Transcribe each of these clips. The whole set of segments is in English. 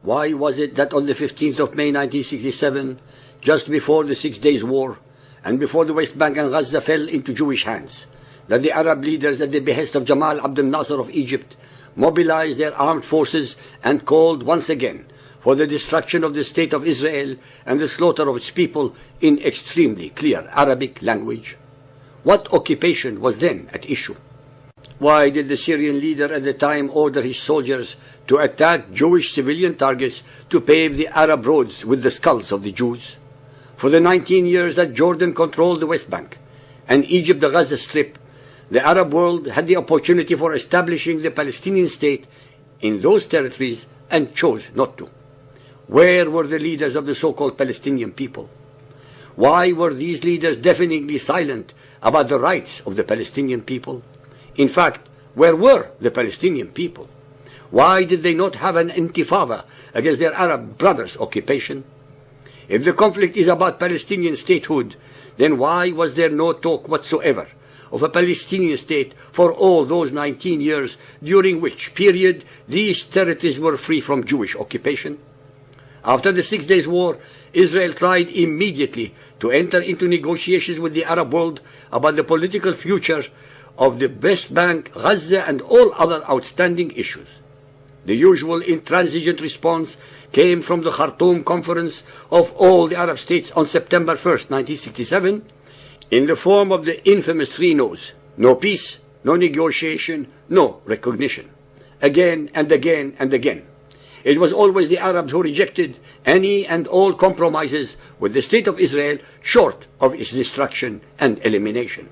Why was it that on the 15th of May 1967, just before the 6 Days War, and before the West Bank and Gaza fell into Jewish hands, that the Arab leaders at the behest of Jamal Abdel Nasser of Egypt mobilized their armed forces and called once again for the destruction of the State of Israel and the slaughter of its people in extremely clear Arabic language? What occupation was then at issue? Why did the Syrian leader at the time order his soldiers to attack Jewish civilian targets to pave the Arab roads with the skulls of the Jews? For the 19 years that Jordan controlled the West Bank and Egypt the Gaza Strip, the Arab world had the opportunity for establishing the Palestinian state in those territories and chose not to. Where were the leaders of the so-called Palestinian people? Why were these leaders deafeningly silent about the rights of the Palestinian people? In fact, where were the Palestinian people? Why did they not have an intifada against their Arab brothers' occupation? If the conflict is about Palestinian statehood, then why was there no talk whatsoever of a Palestinian state for all those 19 years, during which period these territories were free from Jewish occupation? After the 6 Days War, Israel tried immediately to enter into negotiations with the Arab world about the political future of the West Bank, Gaza, and all other outstanding issues. The usual intransigent response came from the Khartoum Conference of all the Arab states on September 1st, 1967, in the form of the infamous 3 no's: no peace, no negotiation, no recognition. Again and again and again. It was always the Arabs who rejected any and all compromises with the State of Israel short of its destruction and elimination.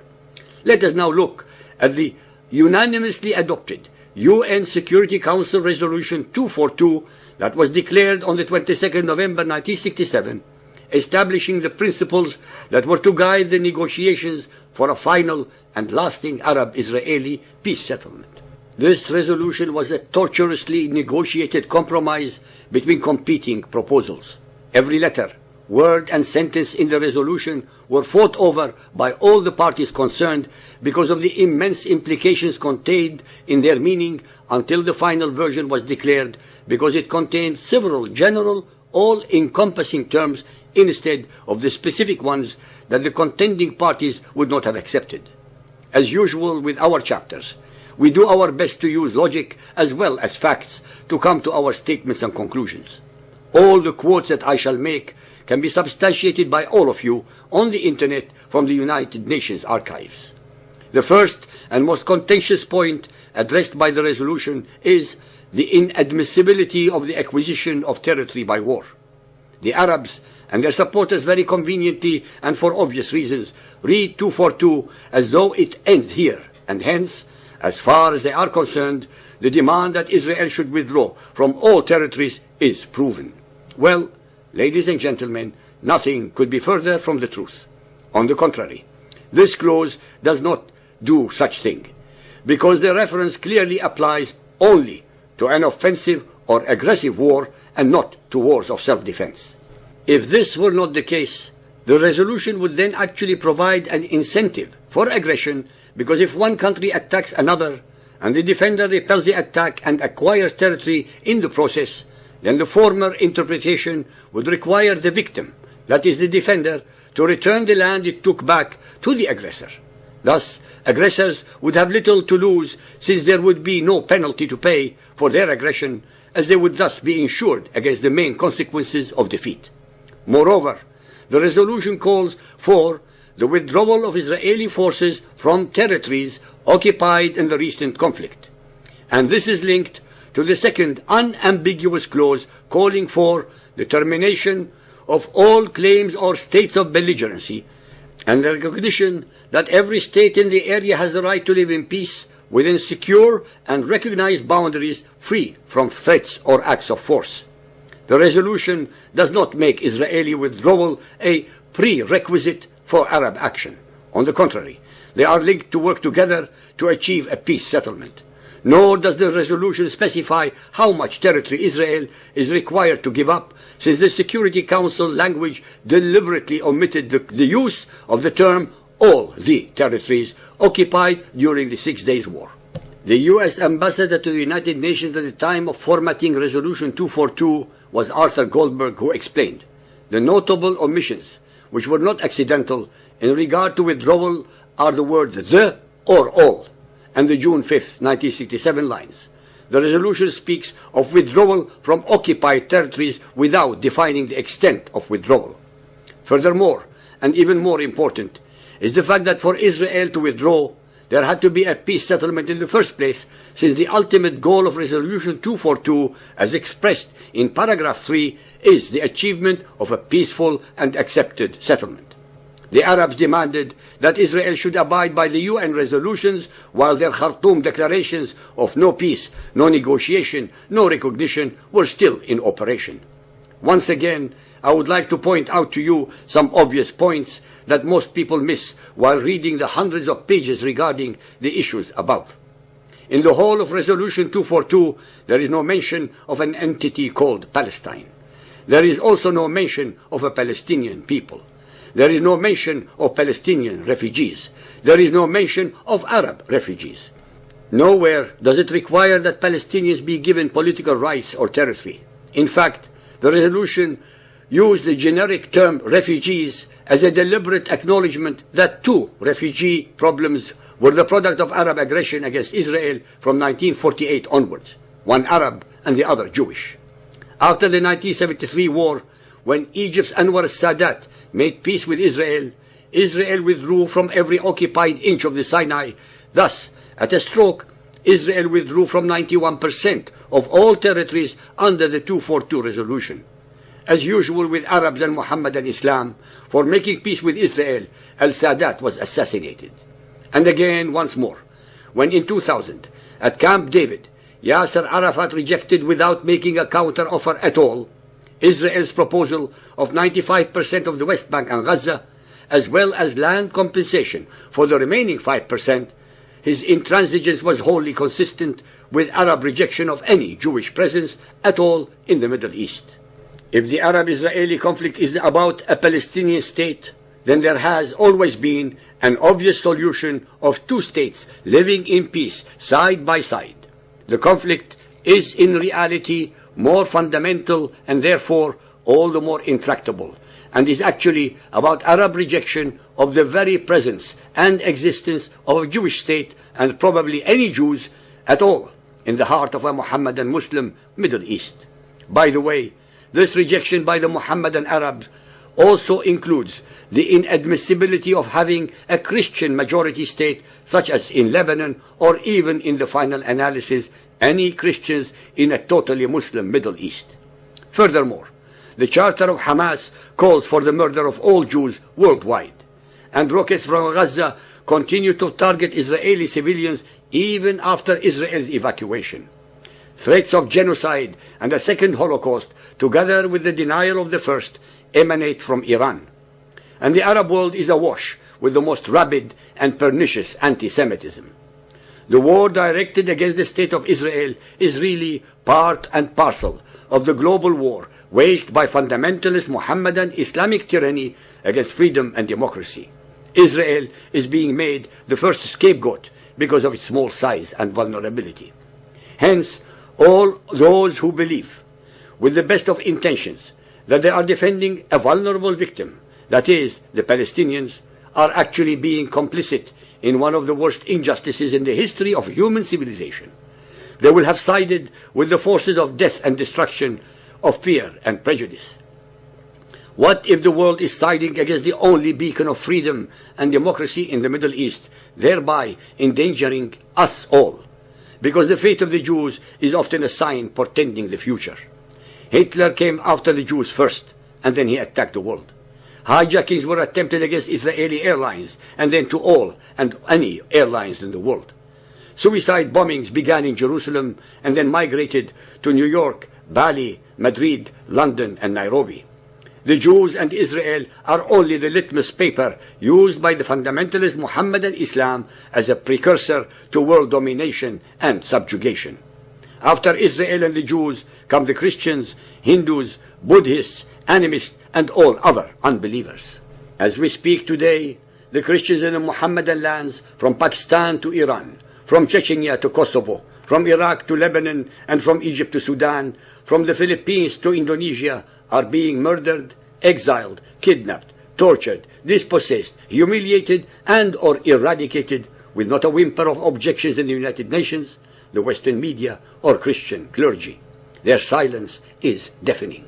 Let us now look at the unanimously adopted UN Security Council Resolution 242 that was declared on the 22nd November 1967, establishing the principles that were to guide the negotiations for a final and lasting Arab-Israeli peace settlement. This resolution was a tortuously negotiated compromise between competing proposals. Every letter, word and sentence in the resolution were fought over by all the parties concerned because of the immense implications contained in their meaning, until the final version was declared, because it contained several general, all-encompassing terms instead of the specific ones that the contending parties would not have accepted. As usual with our chapters, we do our best to use logic as well as facts to come to our statements and conclusions. All the quotes that I shall make can be substantiated by all of you on the Internet from the United Nations archives. The first and most contentious point addressed by the resolution is the inadmissibility of the acquisition of territory by war. The Arabs and their supporters very conveniently and for obvious reasons read 242 as though it ends here, and hence, as far as they are concerned, the demand that Israel should withdraw from all territories is proven. Well, ladies and gentlemen, nothing could be further from the truth. On the contrary, this clause does not do such thing, because the reference clearly applies only to an offensive or aggressive war and not to wars of self-defense. If this were not the case, the resolution would then actually provide an incentive for aggression, because if one country attacks another and the defender repels the attack and acquires territory in the process, then the former interpretation would require the victim, that is the defender, to return the land it took back to the aggressor. Thus, aggressors would have little to lose, since there would be no penalty to pay for their aggression, as they would thus be insured against the main consequences of defeat. Moreover, the resolution calls for the withdrawal of Israeli forces from territories occupied in the recent conflict. And this is linked to the second unambiguous clause calling for the termination of all claims or states of belligerency, and the recognition that every state in the area has the right to live in peace within secure and recognized boundaries, free from threats or acts of force. The resolution does not make Israeli withdrawal a prerequisite for Arab action. On the contrary, they are linked to work together to achieve a peace settlement. Nor does the resolution specify how much territory Israel is required to give up, since the Security Council language deliberately omitted the use of the term all the territories occupied during the 6 Days War. The U.S. ambassador to the United Nations at the time of formatting Resolution 242 was Arthur Goldberg, who explained the notable omissions, which were not accidental, in regard to withdrawal are the words "the" or "all" and the June 5, 1967 lines. The resolution speaks of withdrawal from occupied territories without defining the extent of withdrawal. Furthermore, and even more important, is the fact that for Israel to withdraw, there had to be a peace settlement in the first place, since the ultimate goal of Resolution 242, as expressed in paragraph 3, is the achievement of a peaceful and accepted settlement. The Arabs demanded that Israel should abide by the UN resolutions, while their Khartoum declarations of no peace, no negotiation, no recognition were still in operation. Once again, I would like to point out to you some obvious points that most people miss while reading the hundreds of pages regarding the issues above. In the whole of Resolution 242, there is no mention of an entity called Palestine. There is also no mention of a Palestinian people. There is no mention of Palestinian refugees. There is no mention of Arab refugees. Nowhere does it require that Palestinians be given political rights or territory. In fact, the resolution used the generic term refugees as a deliberate acknowledgement that two refugee problems were the product of Arab aggression against Israel from 1948 onwards, one Arab and the other Jewish. After the 1973 war, when Egypt's Anwar Sadat made peace with Israel, Israel withdrew from every occupied inch of the Sinai. Thus, at a stroke, Israel withdrew from 91% of all territories under the 242 resolution. As usual with Arabs and Mohammedan Islam, for making peace with Israel, al-Sadat was assassinated. And again, once more, when in 2000, at Camp David, Yasser Arafat rejected without making a counter-offer at all Israel's proposal of 95% of the West Bank and Gaza, as well as land compensation for the remaining 5%, his intransigence was wholly consistent with Arab rejection of any Jewish presence at all in the Middle East. If the Arab-Israeli conflict is about a Palestinian state, then there has always been an obvious solution of two states living in peace side by side. The conflict is in reality more fundamental and therefore all the more intractable, and is actually about Arab rejection of the very presence and existence of a Jewish state and probably any Jews at all in the heart of a Mohammedan Muslim Middle East. By the way, this rejection by the Mohammedan Arabs also includes the inadmissibility of having a Christian majority state such as in Lebanon, or even in the final analysis any Christians in a totally Muslim Middle East. Furthermore, the Charter of Hamas calls for the murder of all Jews worldwide, and rockets from Gaza continue to target Israeli civilians even after Israel's evacuation. Threats of genocide and a second Holocaust, together with the denial of the first, emanate from Iran. And the Arab world is awash with the most rabid and pernicious anti-Semitism. The war directed against the State of Israel is really part and parcel of the global war waged by fundamentalist Mohammedan Islamic tyranny against freedom and democracy. Israel is being made the first scapegoat because of its small size and vulnerability. Hence, all those who believe, with the best of intentions, that they are defending a vulnerable victim, that is, the Palestinians, are actually being complicit in one of the worst injustices in the history of human civilization. They will have sided with the forces of death and destruction, of fear and prejudice. What if the world is siding against the only beacon of freedom and democracy in the Middle East, thereby endangering us all? Because the fate of the Jews is often a sign portending the future. Hitler came after the Jews first, and then he attacked the world. Hijackings were attempted against Israeli airlines, and then to all and any airlines in the world. Suicide bombings began in Jerusalem and then migrated to New York, Bali, Madrid, London, and Nairobi. The Jews and Israel are only the litmus paper used by the fundamentalist Mohammedan Islam as a precursor to world domination and subjugation. After Israel and the Jews come the Christians, Hindus, Buddhists, animists, and all other unbelievers. As we speak today, the Christians in the Mohammedan lands, from Pakistan to Iran, from Chechnya to Kosovo, from Iraq to Lebanon, and from Egypt to Sudan, from the Philippines to Indonesia, are being murdered, exiled, kidnapped, tortured, dispossessed, humiliated, and or eradicated, with not a whimper of objections in the United Nations, the Western media, or Christian clergy. Their silence is deafening.